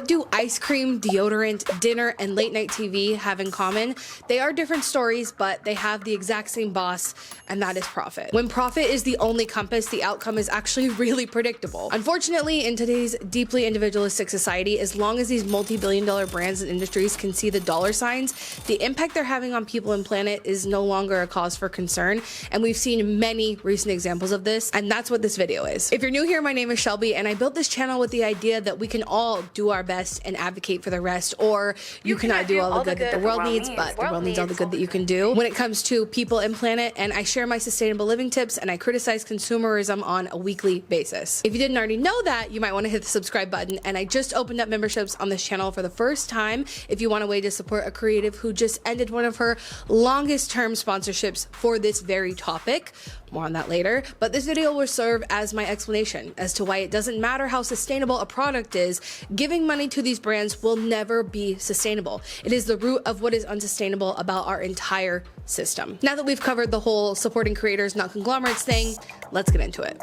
What do ice cream, deodorant, dinner, and late night TV have in common? They are different stories, but they have the exact same boss, and that is profit. When profit is the only compass, the outcome is actually really predictable. Unfortunately, in today's deeply individualistic society, as long as these multi-billion-dollar brands and industries can see the dollar signs, the impact they're having on people and planet is no longer a cause for concern, and we've seen many recent examples of this, and that's what this video is. If you're new here, my name is Shelby, and I built this channel with the idea that we can all do our best and advocate for the rest, or you cannot do all the good that the world needs, but the world needs all the good that you can do when it comes to people and planet. And I share my sustainable living tips, and I criticize consumerism on a weekly basis. If you didn't already know that, you might want to hit the subscribe button. And I just opened up memberships on this channel for the first time if you want a way to support a creative who just ended one of her longest term sponsorships for this very topic. More on that later, but this video will serve as my explanation as to why it doesn't matter how sustainable a product is, giving money to these brands will never be sustainable. It is the root of what is unsustainable about our entire system. Now that we've covered the whole supporting creators, not conglomerates thing, let's get into it.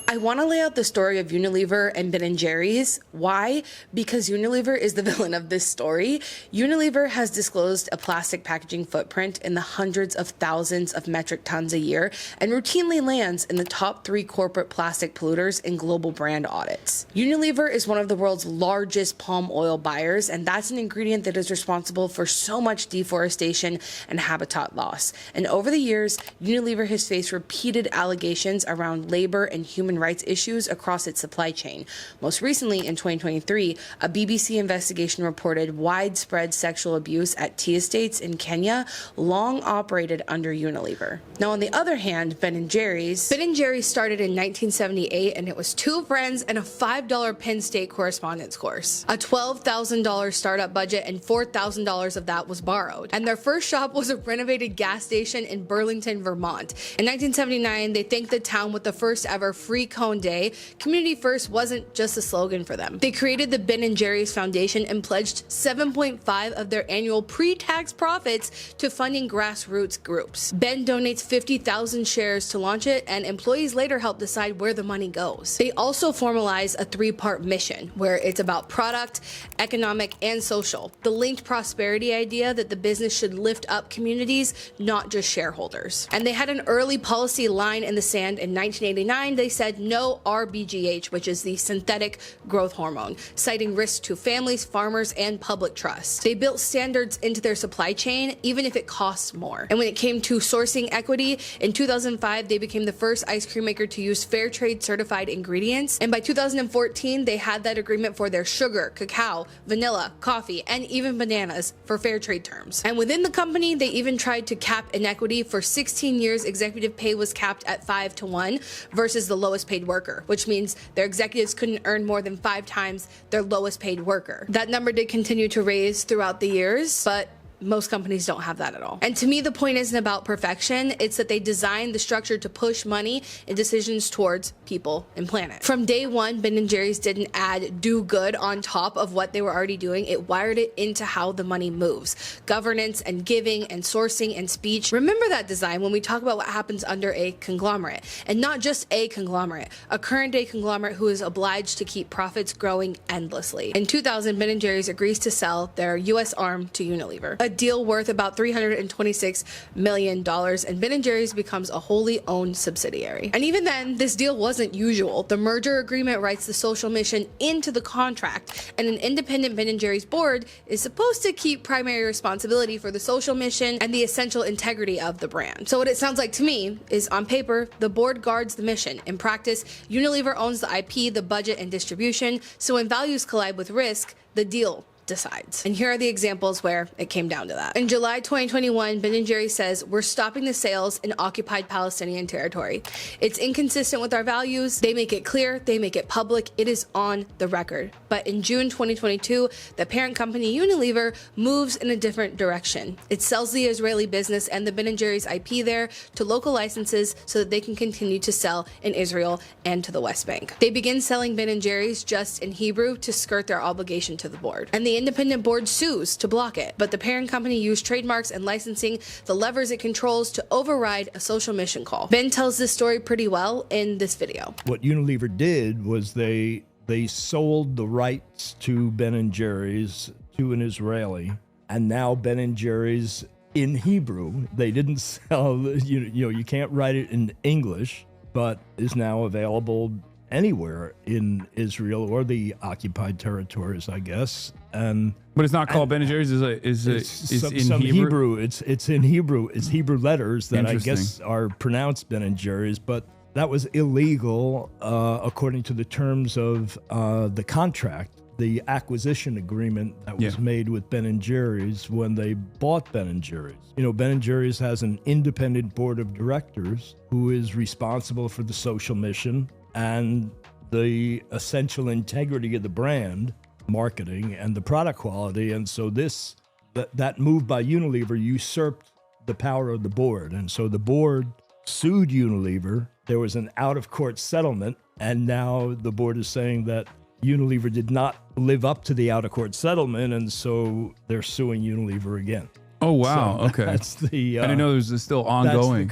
I want to lay out the story of Unilever and Ben & Jerry's. Why? Because Unilever is the villain of this story. Unilever has disclosed a plastic packaging footprint in the hundreds of thousands of metric tons a year and routinely lands in the top 3 corporate plastic polluters in global brand audits. Unilever is one of the world's largest palm oil buyers, and that's an ingredient that is responsible for so much deforestation and habitat loss. And over the years, Unilever has faced repeated allegations around labor and human rights issues across its supply chain. Most recently, in 2023, a BBC investigation reported widespread sexual abuse at tea estates in Kenya, long operated under Unilever. Now, on the other hand, Ben & Jerry's started in 1978, and it was 2 friends and a $5 Penn State correspondence course. A $12,000 startup budget, and $4,000 of that was borrowed. And their first shop was a renovated gas station in Burlington, Vermont. In 1979, they thanked the town with the first ever free cone day. Community first wasn't just a slogan for them. They created the Ben & Jerry's Foundation and pledged 7.5 of their annual pre-tax profits to funding grassroots groups. Ben donates 50,000 shares to launch it, and employees later help decide where the money goes. They also formalize a 3-part mission where it's about product, economic, and social. The linked prosperity idea that the business should lift up communities, not just shareholders. And they had an early policy line in the sand in 1989. They said no RBGH, which is the synthetic growth hormone, citing risks to families, farmers, and public trust. They built standards into their supply chain, even if it costs more. And when it came to sourcing equity, in 2005, they became the first ice cream maker to use fair trade certified ingredients. And by 2014, they had that agreement for their sugar, cacao, vanilla, coffee, and even bananas for fair trade terms. And within the company, they even tried to cap inequity. For 16 years, executive pay was capped at 5-to-1 versus the lowest paid worker, which means their executives couldn't earn more than 5 times their lowest paid worker. That number did continue to raise throughout the years, but most companies don't have that at all. And to me, the point isn't about perfection. It's that they designed the structure to push money and decisions towards people and planet. From day one, Ben & Jerry's didn't add do good on top of what they were already doing. It wired it into how the money moves. Governance and giving and sourcing and speech. Remember that design when we talk about what happens under a conglomerate. And not just a conglomerate, a current day conglomerate who is obliged to keep profits growing endlessly. In 2000, Ben & Jerry's agrees to sell their US arm to Unilever. A deal worth about $326 million, and Ben & Jerry's becomes a wholly owned subsidiary. And even then, this deal wasn't usual. The merger agreement writes the social mission into the contract, and an independent Ben & Jerry's board is supposed to keep primary responsibility for the social mission and the essential integrity of the brand. So what it sounds like to me is, on paper, the board guards the mission. In practice, Unilever owns the IP, the budget, and distribution, so when values collide with risk, the deal decides. And here are the examples where it came down to that. In July 2021, Ben & Jerry's says, we're stopping the sales in occupied Palestinian territory. It's inconsistent with our values. They make it clear, they make it public, it is on the record. But in June 2022, the parent company Unilever moves in a different direction. It sells the Israeli business and the Ben & Jerry's IP there to local licenses so that they can continue to sell in Israel and to the West Bank. They begin selling Ben & Jerry's just in Hebrew to skirt their obligation to the board. And the independent board sues to block it, but the parent company used trademarks and licensing, the levers it controls, to override a social mission call. Ben tells this story pretty well in this video. What Unilever did was they They sold the rights to Ben & Jerry's to an Israeli, and now Ben & Jerry's in Hebrew. They didn't sell, you can't write it in English, but is now available anywhere in Israel or the occupied territories, I guess. But it's not called Ben & Jerry's. It's in Hebrew. It's in Hebrew. It's Hebrew letters that I Interesting. guess are pronounced Ben & Jerry's, but that was illegal according to the terms of the contract, the acquisition agreement that was made with Ben & Jerry's when they bought Ben & Jerry's. Ben & Jerry's has an independent board of directors who is responsible for the social mission and the essential integrity of the brand, marketing, and the product quality. And so that move by Unilever usurped the power of the board. And so the board sued Unilever. There was an out-of-court settlement, and now the board is saying that Unilever did not live up to the out-of-court settlement, and so they're suing Unilever again. Oh, wow. So okay. That's the. I didn't know this was still ongoing.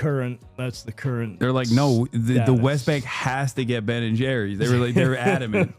That's the current. They're like, no, the West Bank has to get Ben & Jerry's. They were adamant.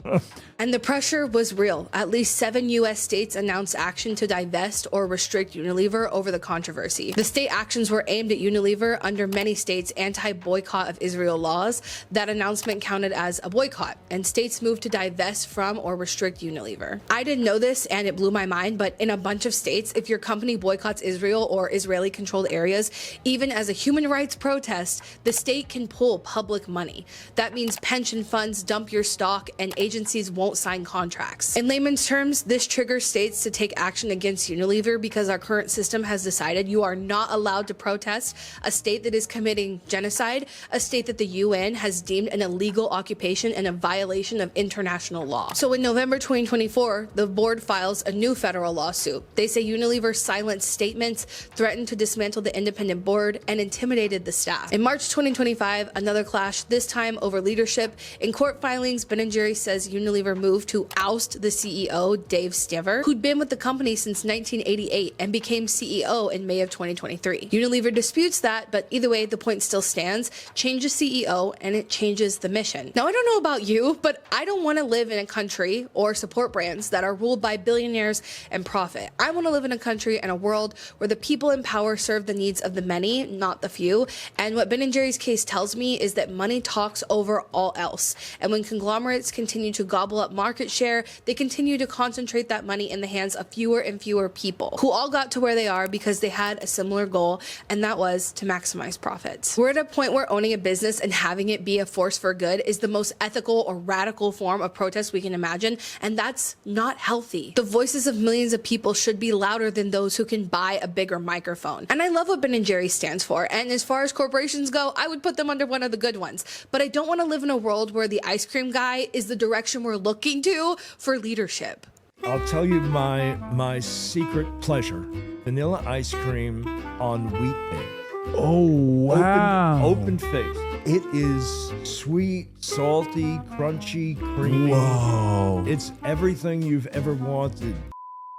And the pressure was real. At least 7 U.S. states announced action to divest or restrict Unilever over the controversy. The state actions were aimed at Unilever under many states' anti-boycott of Israel laws. That announcement counted as a boycott, and states moved to divest from or restrict Unilever. I didn't know this, and it blew my mind, but in a bunch of states, if your company boycotts Israel or Israeli-controlled areas, even as a human rights protest, the state can pull public money. That means pension funds dump your stock, and agencies won't sign contracts. In layman's terms, this triggers states to take action against Unilever because our current system has decided you are not allowed to protest a state that is committing genocide, a state that the UN has deemed an illegal occupation and a violation of international law. So in November 2024, the board files a new federal lawsuit. They say Unilever silenced statements, threatened to dismantle the independent board, and intimidated the staff. In March 2025, another clash, this time over leadership. In court filings, Ben & Jerry's says Unilever moved to oust the CEO, Dave Stiver, who'd been with the company since 1988 and became CEO in May of 2023. Unilever disputes that, but either way, the point still stands. Change the CEO and it changes the mission. Now, I don't know about you, but I don't want to live in a country or support brands that are ruled by billionaires and profit. I want to live in a country and a world where the people in power serve the needs of the many, not the few. And what Ben & Jerry's case tells me is that money talks over all else. And when conglomerates continue to gobble up market share, they continue to concentrate that money in the hands of fewer and fewer people who all got to where they are because they had a similar goal, and that was to maximize profits. We're at a point where owning a business and having it be a force for good is the most ethical or radical form of protest we can imagine, and that's not healthy. The voices of millions of people should be louder than those who can buy a bigger microphone. And I love what Ben & Jerry's stands for, and as far as corporations go, I would put them under one of the good ones. But I don't want to live in a world where the ice cream guy is the direction we're looking to for leadership. I'll tell you my secret pleasure: vanilla ice cream on wheat bake. Oh, wow. Open face. It is sweet, salty, crunchy, creamy. Whoa. It's everything you've ever wanted.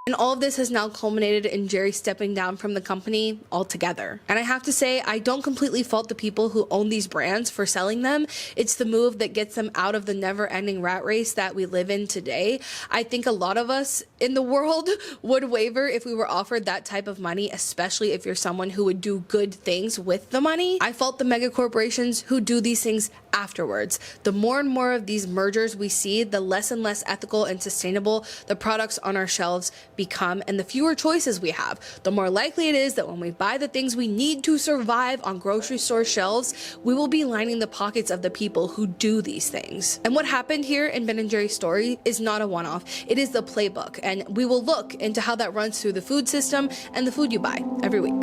And all of this has now culminated in Jerry stepping down from the company altogether. And I have to say, I don't completely fault the people who own these brands for selling them. It's the move that gets them out of the never-ending rat race that we live in today. I think a lot of us in the world would waver if we were offered that type of money, especially if you're someone who would do good things with the money. I fault the mega corporations who do these things afterwards. The more and more of these mergers we see, the less and less ethical and sustainable the products on our shelves become, and the fewer choices we have, the more likely it is that when we buy the things we need to survive on grocery store shelves, we will be lining the pockets of the people who do these things. And what happened here in Ben & Jerry's story is not a one-off. It is the playbook, and we will look into how that runs through the food system and the food you buy every week.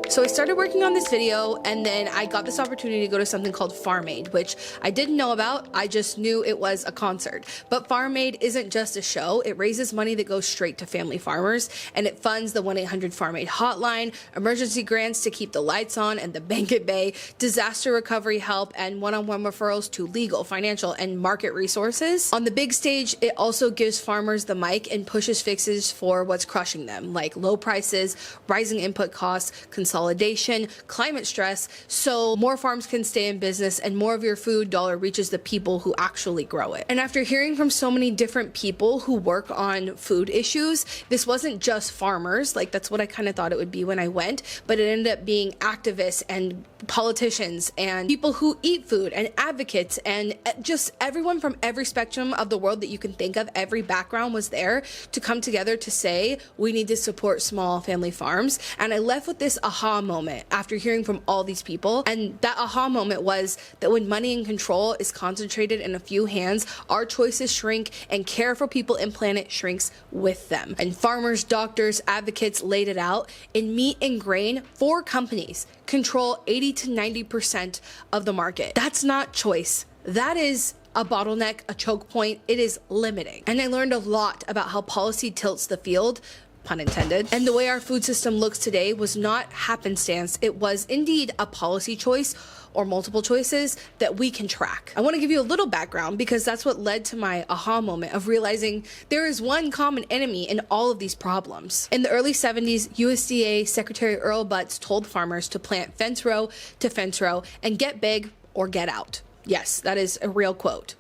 So I started working on this video, and then I got this opportunity to go to something called Farm Aid, which I didn't know about. I just knew it was a concert. But Farm Aid isn't just a show. It raises money that goes straight to family farmers, and it funds the 1-800-FARM-AID hotline, emergency grants to keep the lights on and the bank at bay, disaster recovery help, and one-on-one referrals to legal, financial, and market resources. On the big stage, it also gives farmers the mic and pushes fixes for what's crushing them, like low prices, rising input costs, consolidation consolidation, climate stress, so more farms can stay in business and more of your food dollar reaches the people who actually grow it. And after hearing from so many different people who work on food issues, this wasn't just farmers, like that's what I kind of thought it would be when I went, but it ended up being activists and politicians and people who eat food and advocates and just everyone from every spectrum of the world that you can think of. Every background was there to come together to say we need to support small family farms. And I left with this aha moment after hearing from all these people, and that aha moment was that when money and control is concentrated in a few hands, our choices shrink and care for people and planet shrinks with them. And farmers, doctors, advocates laid it out. In meat and grain, 4 companies control 80 to 90% of the market. That's not choice. That is a bottleneck, a choke point. It is limiting. And I learned a lot about how policy tilts the field, pun intended. And the way our food system looks today was not happenstance. It was indeed a policy choice or multiple choices that we can track. I want to give you a little background because that's what led to my aha moment of realizing there is one common enemy in all of these problems. In the early 70s, USDA Secretary Earl Butz told farmers to plant fence row to fence row and get big or get out. Yes, that is a real quote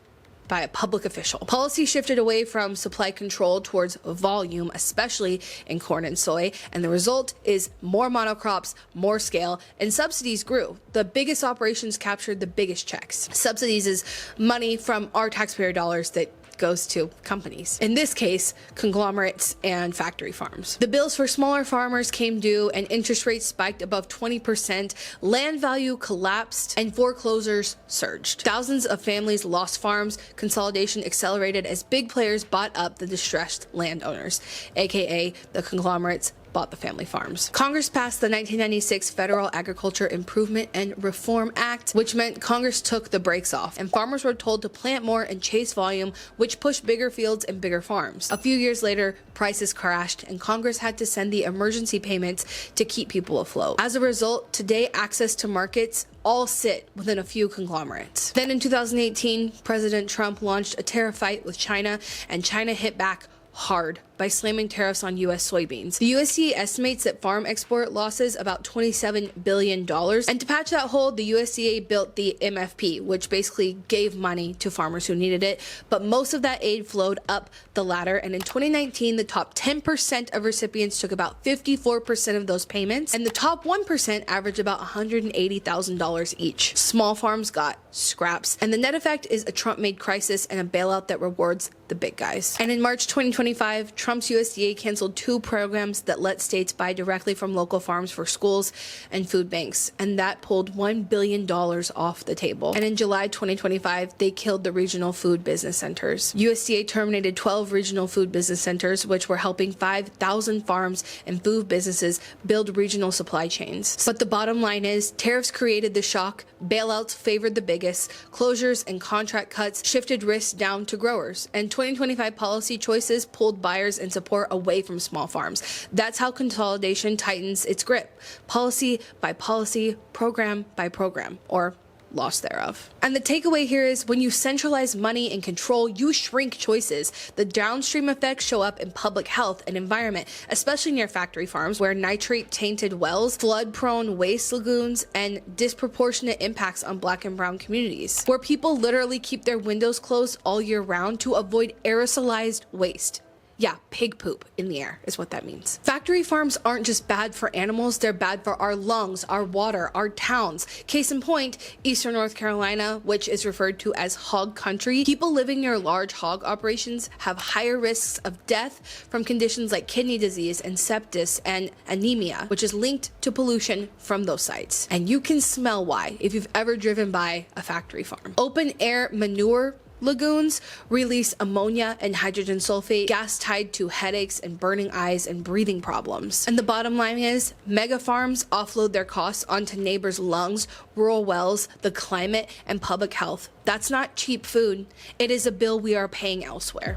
by a public official. Policy shifted away from supply control towards volume, especially in corn and soy, and the result is more monocrops, more scale, and subsidies grew. The biggest operations captured the biggest checks. Subsidies is money from our taxpayer dollars that goes to companies. In this case, conglomerates and factory farms. The bills for smaller farmers came due and interest rates spiked above 20%, land value collapsed, and foreclosures surged. Thousands of families lost farms, consolidation accelerated as big players bought up the distressed landowners, aka the conglomerates bought the family farms. Congress passed the 1996 Federal Agriculture Improvement and Reform Act, which meant Congress took the brakes off, and farmers were told to plant more and chase volume, which pushed bigger fields and bigger farms. A few years later, prices crashed, and Congress had to send the emergency payments to keep people afloat. As a result, today access to markets all sit within a few conglomerates. Then in 2018, President Trump launched a tariff fight with China, and China hit back hard by slamming tariffs on U.S. soybeans. The USDA estimates that farm export losses about $27 billion. And to patch that hole, the USDA built the MFP, which basically gave money to farmers who needed it. But most of that aid flowed up the ladder. And in 2019, the top 10% of recipients took about 54% of those payments. And the top 1% averaged about $180,000 each. Small farms got scraps. And the net effect is a Trump-made crisis and a bailout that rewards the big guys. And in March 2025, Trump's USDA canceled 2 programs that let states buy directly from local farms for schools and food banks, and that pulled $1 billion off the table. And in July 2025, they killed the regional food business centers. USDA terminated 12 regional food business centers, which were helping 5,000 farms and food businesses build regional supply chains. But the bottom line is, tariffs created the shock, bailouts favored the biggest, closures and contract cuts shifted risks down to growers, and 2025 policy choices pulled buyers and support away from small farms. That's how consolidation tightens its grip, policy by policy, program by program, or loss thereof. And the takeaway here is when you centralize money and control, you shrink choices. The downstream effects show up in public health and environment, especially near factory farms where nitrate-tainted wells, flood-prone waste lagoons, and disproportionate impacts on Black and brown communities, where people literally keep their windows closed all year round to avoid aerosolized waste. Yeah, pig poop in the air is what that means. Factory farms aren't just bad for animals, they're bad for our lungs, our water, our towns. Case in point, Eastern North Carolina, which is referred to as hog country, people living near large hog operations have higher risks of death from conditions like kidney disease and sepsis and anemia, which is linked to pollution from those sites. And you can smell why if you've ever driven by a factory farm. Open air manure lagoons release ammonia and hydrogen sulfate, gas tied to headaches and burning eyes and breathing problems. And the bottom line is, mega farms offload their costs onto neighbors' lungs, rural wells, the climate, and public health. That's not cheap food. It is a bill we are paying elsewhere.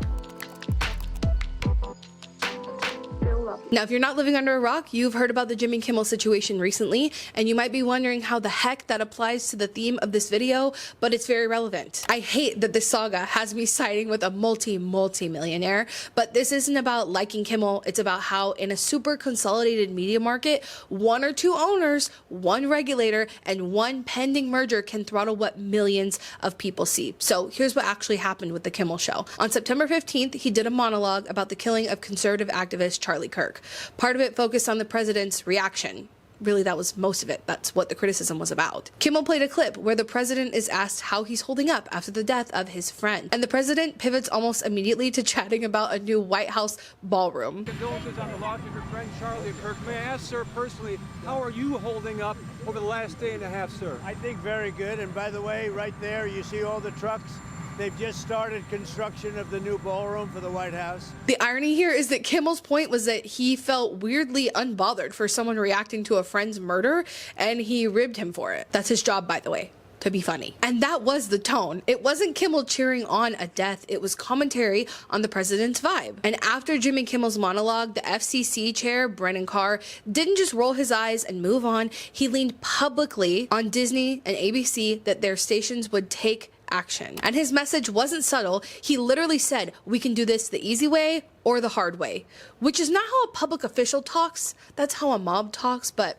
Still love you. Now, if you're not living under a rock, you've heard about the Jimmy Kimmel situation recently, and you might be wondering how the heck that applies to the theme of this video, but it's very relevant. I hate that this saga has me siding with a multi-millionaire, but this isn't about liking Kimmel. It's about how in a super consolidated media market, one or two owners, one regulator, and one pending merger can throttle what millions of people see. So here's what actually happened with the Kimmel show. On September 15th, he did a monologue about the killing of conservative activist Charlie Kirk. Part of it focused on the president's reaction. Really, that was most of it. That's what the criticism was about. Kimmel played a clip where the president is asked how he's holding up after the death of his friend. And the president pivots almost immediately to chatting about a new White House ballroom. Condolences on the loss of your friend Charlie Kirk. May I ask, sir, personally, how are you holding up over the last day and a half, sir? I think very good. And by the way, right there, you see all the trucks. They've just started construction of the new ballroom for the White House. The irony here is that Kimmel's point was that he felt weirdly unbothered for someone reacting to a friend's murder, and he ribbed him for it. That's his job, by the way, to be funny. And that was the tone. It wasn't Kimmel cheering on a death, it was commentary on the president's vibe. And after Jimmy Kimmel's monologue, the FCC chair, Brennan Carr, didn't just roll his eyes and move on. He leaned publicly on Disney and ABC that their stations would take action. And his message wasn't subtle. He literally said, we can do this the easy way or the hard way, which is not how a public official talks. That's how a mob talks, but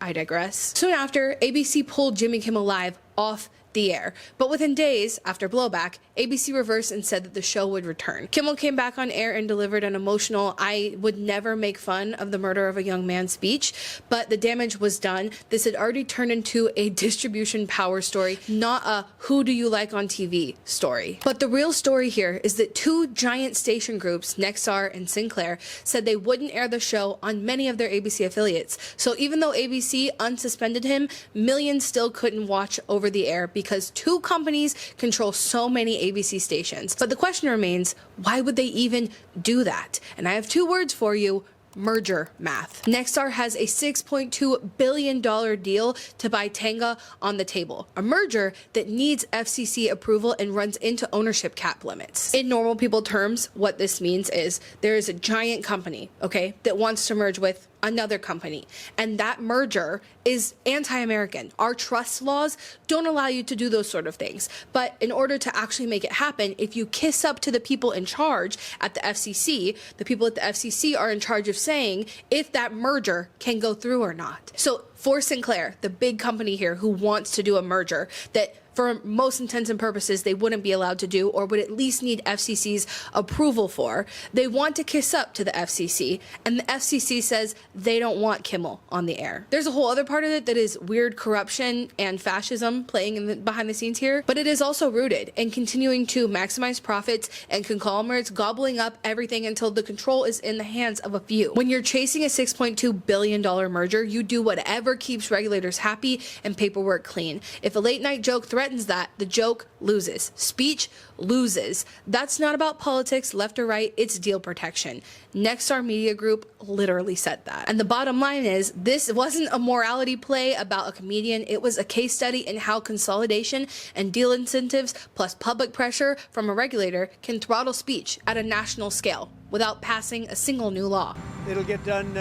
I digress. Soon after, ABC pulled Jimmy Kimmel Live off the air, but within days after blowback, ABC reversed and said that the show would return. Kimmel came back on air and delivered an emotional, I would never make fun of the murder of a young man speech, but the damage was done. This had already turned into a distribution power story, not a who do you like on TV story. But the real story here is that two giant station groups, Nexstar and Sinclair, said they wouldn't air the show on many of their ABC affiliates. So even though ABC unsuspended him, millions still couldn't watch over the air because two companies control so many ABC stations. But the question remains, why would they even do that? And I have two words for you: merger math. Nexstar has a $6.2 billion deal to buy Tenga on the table, a merger that needs FCC approval and runs into ownership cap limits. In normal people terms, what this means is there is a giant company, okay, that wants to merge with another company, and that merger is anti-American. Our trust laws don't allow you to do those sort of things. But in order to actually make it happen, if you kiss up to the people in charge at the FCC, the people at the FCC are in charge of saying if that merger can go through or not. So for Sinclair, the big company here who wants to do a merger that for most intents and purposes they wouldn't be allowed to do, or would at least need FCC's approval for, they want to kiss up to the FCC, and the FCC says they don't want Kimmel on the air. There's a whole other part of it that is weird corruption and fascism playing in the behind the scenes here, but it is also rooted in continuing to maximize profits and conglomerates gobbling up everything until the control is in the hands of a few. When you're chasing a $6.2 billion merger, you do whatever keeps regulators happy and paperwork clean. If a late night joke threatens that, the joke loses. Speech loses. That's not about politics, left or right, it's deal protection. Nexstar Media Group literally said that. And the bottom line is, this wasn't a morality play about a comedian, it was a case study in how consolidation and deal incentives plus public pressure from a regulator can throttle speech at a national scale without passing a single new law. It'll get done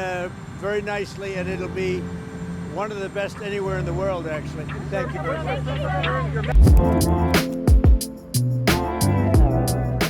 very nicely, and it'll be one of the best anywhere in the world, actually. Thank you very much.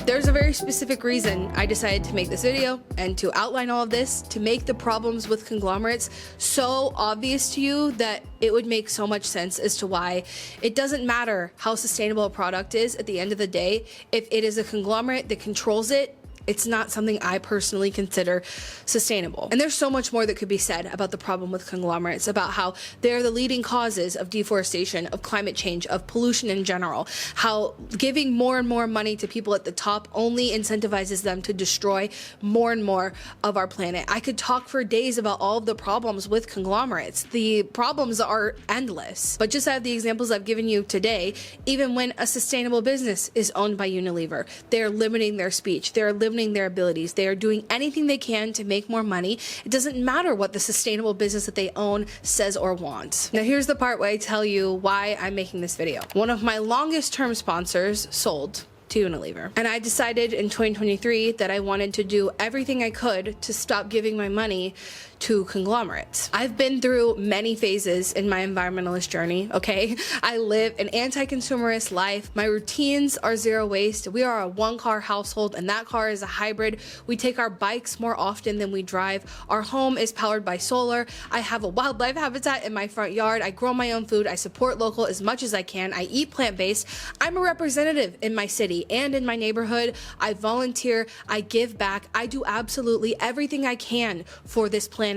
There's a very specific reason I decided to make this video and to outline all of this, to make the problems with conglomerates so obvious to you that it would make so much sense as to why it doesn't matter how sustainable a product is at the end of the day. If it is a conglomerate that controls it, it's not something I personally consider sustainable. And there's so much more that could be said about the problem with conglomerates, about how they're the leading causes of deforestation, of climate change, of pollution in general, how giving more and more money to people at the top only incentivizes them to destroy more and more of our planet. I could talk for days about all of the problems with conglomerates. The problems are endless. But just out of the examples I've given you today, even when a sustainable business is owned by Unilever, they're limiting their speech, they're limiting their abilities. They are doing anything they can to make more money. It doesn't matter what the sustainable business that they own says or wants. Now here's the part where I tell you why I'm making this video. One of my longest term sponsors sold to Unilever. And I decided in 2023 that I wanted to do everything I could to stop giving my money to conglomerates. I've been through many phases in my environmentalist journey, okay? I live an anti-consumerist life. My routines are zero waste. We are a one-car household, and that car is a hybrid. We take our bikes more often than we drive. Our home is powered by solar. I have a wildlife habitat in my front yard. I grow my own food. I support local as much as I can. I eat plant-based. I'm a representative in my city and in my neighborhood. I volunteer. I give back. I do absolutely everything I can for this planet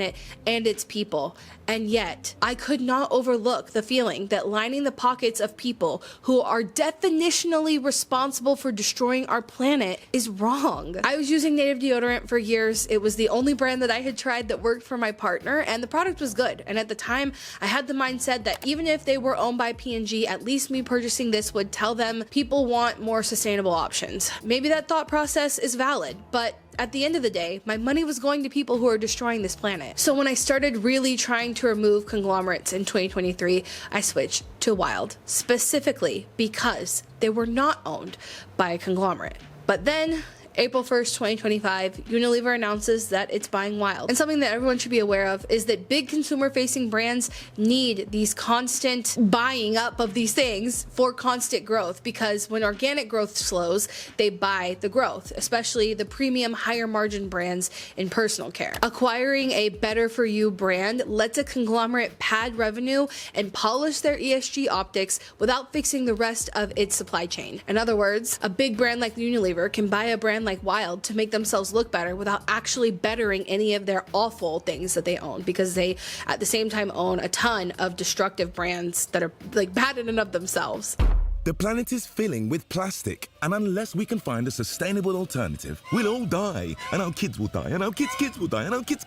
and its people. And yet, I could not overlook the feeling that lining the pockets of people who are definitionally responsible for destroying our planet is wrong. I was using native deodorant for years. It was the only brand that I had tried that worked for my partner, and the product was good. And at the time, I had the mindset that even if they were owned by P&G, at least me purchasing this would tell them people want more sustainable options. Maybe that thought process is valid, but at the end of the day, my money was going to people who are destroying this planet. So when I started really trying to remove conglomerates in 2023, I switched to Wild, specifically because they were not owned by a conglomerate. But then, April 1st, 2025, Unilever announces that it's buying Wild. And something that everyone should be aware of is that big consumer-facing brands need these constant buying up of these things for constant growth, because when organic growth slows, they buy the growth, especially the premium higher margin brands in personal care. Acquiring a better for you brand lets a conglomerate pad revenue and polish their ESG optics without fixing the rest of its supply chain. In other words, a big brand like Unilever can buy a brand like Wild to make themselves look better without actually bettering any of their awful things that they own, because they at the same time own a ton of destructive brands that are like bad in and of themselves. The planet is filling with plastic, and unless we can find a sustainable alternative, we'll all die, and our kids will die, and our kids will die, and our kids.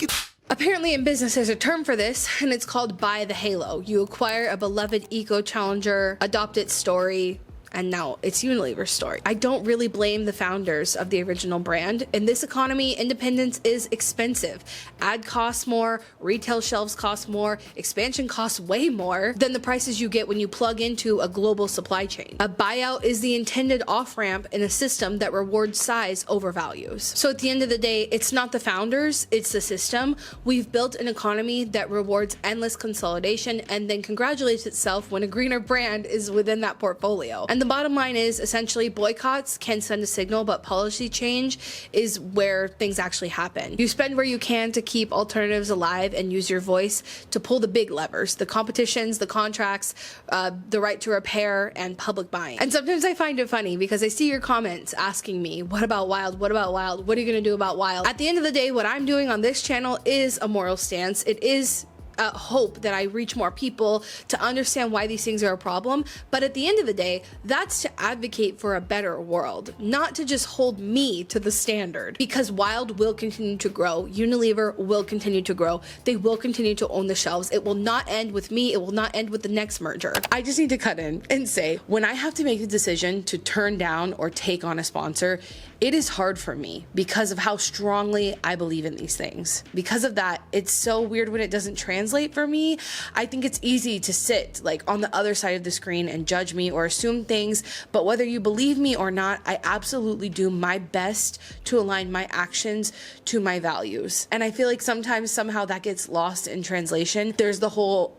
Apparently in business there's a term for this, and it's called buy the halo. You acquire a beloved eco-challenger, adopt its story, and now it's Unilever's story. I don't really blame the founders of the original brand. In this economy, independence is expensive. Ad costs more, retail shelves cost more, expansion costs way more than the prices you get when you plug into a global supply chain. A buyout is the intended off-ramp in a system that rewards size over values. So at the end of the day, it's not the founders, it's the system. We've built an economy that rewards endless consolidation and then congratulates itself when a greener brand is within that portfolio. And the bottom line is essentially boycotts can send a signal, but policy change is where things actually happen. You spend where you can to keep alternatives alive and use your voice to pull the big levers, the competitions, the contracts, the right to repair, and public buying. And sometimes I find it funny because I see your comments asking me, what about Wild? What about Wild? What are you going to do about Wild? At the end of the day, what I'm doing on this channel is a moral stance. It is hope that I reach more people to understand why these things are a problem. But at the end of the day, that's to advocate for a better world, not to just hold me to the standard. Because Wild will continue to grow. Unilever will continue to grow. They will continue to own the shelves. It will not end with me. It will not end with the next merger. I just need to cut in and say, when I have to make the decision to turn down or take on a sponsor, it is hard for me because of how strongly I believe in these things. Because of that, it's so weird when it doesn't translate for me. I think it's easy to sit like on the other side of the screen and judge me or assume things, but whether you believe me or not, I absolutely do my best to align my actions to my values. And I feel like sometimes somehow that gets lost in translation. There's the whole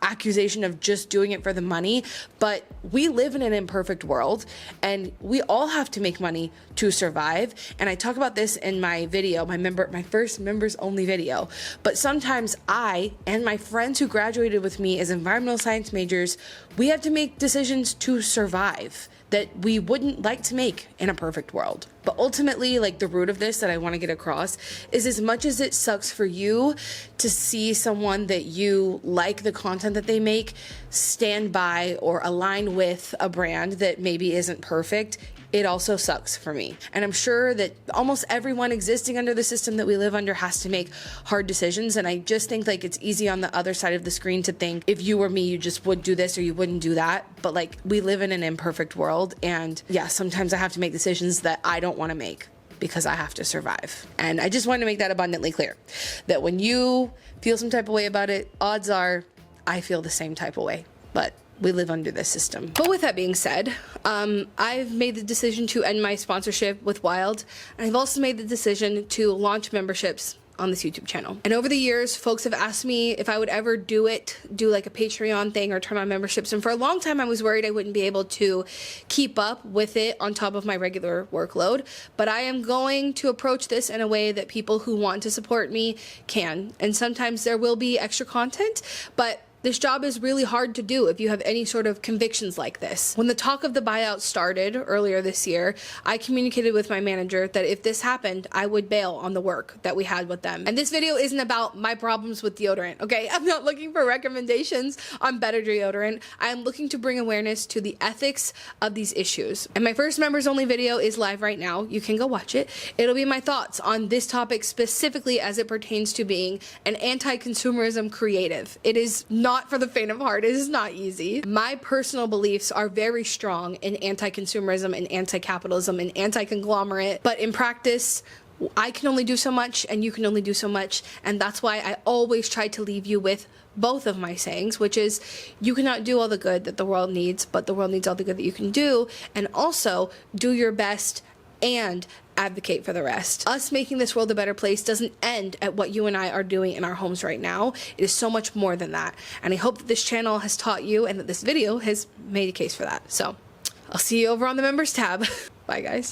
accusation of just doing it for the money, but we live in an imperfect world and we all have to make money to survive. And I talk about this in my video, my first members only video. But sometimes I and my friends who graduated with me as environmental science majors, we have to make decisions to survive that we wouldn't like to make in a perfect world. But ultimately, like the root of this that I want to get across is, as much as it sucks for you to see someone that you like the content that they make stand by or align with a brand that maybe isn't perfect, it also sucks for me. And I'm sure that almost everyone existing under the system that we live under has to make hard decisions. And I just think like it's easy on the other side of the screen to think if you were me, you just would do this or you wouldn't do that. But like, we live in an imperfect world. And yeah, sometimes I have to make decisions that I don't want to make because I have to survive. And I just want to make that abundantly clear, that when you feel some type of way about it, odds are I feel the same type of way. But we live under this system. But with that being said, I've made the decision to end my sponsorship with Wild, and I've also made the decision to launch memberships on this YouTube channel. And over the years, folks have asked me if I would ever do like a Patreon thing or turn on memberships. And for a long time, I was worried I wouldn't be able to keep up with it on top of my regular workload. But I am going to approach this in a way that people who want to support me can. And sometimes there will be extra content, but this job is really hard to do if you have any sort of convictions like this. When the talk of the buyout started earlier this year, I communicated with my manager that if this happened, I would bail on the work that we had with them. And this video isn't about my problems with deodorant, okay? I'm not looking for recommendations on better deodorant. I am looking to bring awareness to the ethics of these issues. And my first members only video is live right now. You can go watch it. It'll be my thoughts on this topic specifically as it pertains to being an anti-consumerism creative. It is not for the faint of heart. It is not easy. My personal beliefs are very strong in anti-consumerism and anti-capitalism and anti-conglomerate, but in practice, I can only do so much and you can only do so much, and that's why I always try to leave you with both of my sayings, which is you cannot do all the good that the world needs, but the world needs all the good that you can do, and also do your best and advocate for the rest. Us making this world a better place doesn't end at what you and I are doing in our homes right now. It is so much more than that. And I hope that this channel has taught you and that this video has made a case for that. So I'll see you over on the members tab. Bye guys.